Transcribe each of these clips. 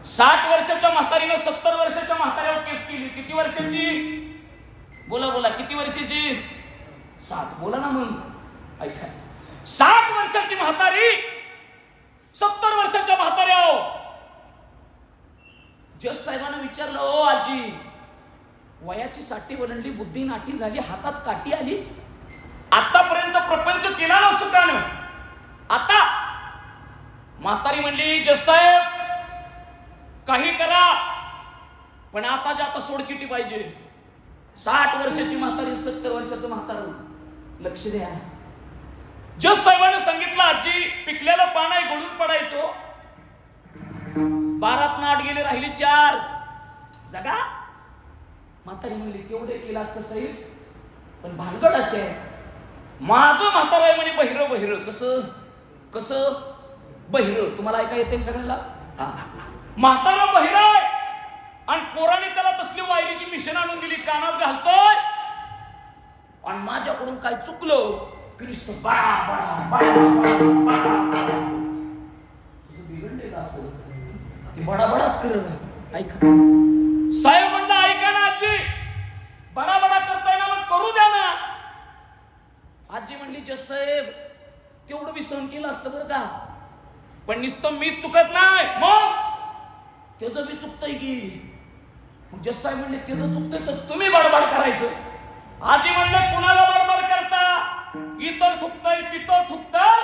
60 वर्षाच्या म्हातारीनं 70 वर्षाच्या म्हाताऱ्यावर केस केली. किती वर्षाची? बोला बोला, किती वर्षाची? 60. बोला ना मग, ऐका. 60 वर्षाची म्हातारी 70 वर्षाच्या म्हाताऱ्यावर. जज साहेबांना विचारलं, ओ आजी, वयाची 60 ओलांडली, बुद्धी नाटी झाली, हातात काठी आली, आतापर्यंत प्रपंच केला ना सुखानं, आता? म्हातारी म्हणली, जज साहेब काही करा, पण आताच्या आता सोडचिटी पाहिजे. 60 वर्षाची म्हातारी, 70 वर्षाचं म्हातारं, लक्ष द्या. जज साहेबांनी सांगितलं, आजी पिकलेलं पान आहे, गळून पडायचो, 12त 8 गेले, राहिले 4, जगा. म्हातारी म्हणली, तेवढे केलं असतं साहेब, पण भानगड असे माझं म्हातारं आहे म्हणे बहिरं. बहिरं कसं? कसं बहिरं? तुम्हाला ऐका येते सगळ्यांना? म्हातारं बहिरं आहे आणि पोराने त्याला तसली वायरीची मिशन आणून दिली, कानात घालतोय, आणि माझ्याकडून काय चुकलं की नुसतं बडा बडा बडा बिघडलेलं असं ती बडा बडाच करत. ऐका साहेब म्हणलं, ऐका ना आजी, बडा बडा करताय ना, मग करू द्या ना. आजी म्हणली, जज साहेब तेवढं बी सहन केलं असतं बरं का, पण नुसतं मीच चुकत नाही, मग त्याचं बी चुकतंय की. मग जज साहेब म्हणले, त्याचं चुकतंय तर तुम्ही बडबड करायचं. आजी म्हणले, कुणाला बडबड करता? इथं थुकतंय, तिथं थुकतंय,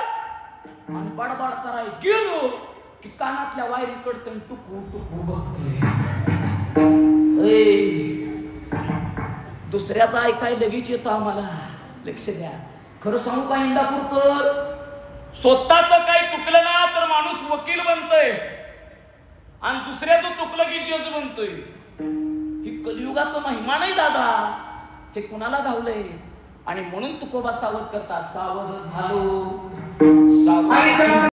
आणि बडबड कराय गेलो की कानातल्या वायरी कडतंय, टुकू टुकू बघतोय. दुसऱ्याचं ऐकाय लगेच येतं आम्हाला. लक्ष द्या. खरं सांगू का इंदापूरकर, स्वतःच काही चुकलं ना तर माणूस वकील बनतोय, आणि दुसऱ्याचं चुकलं की जज बनतोय. ही कलियुगाचं महिमा नाही दादा, हे कुणाला घावलंय. आणि म्हणून तुकोबा सावध करतात, सावध झालो सावध.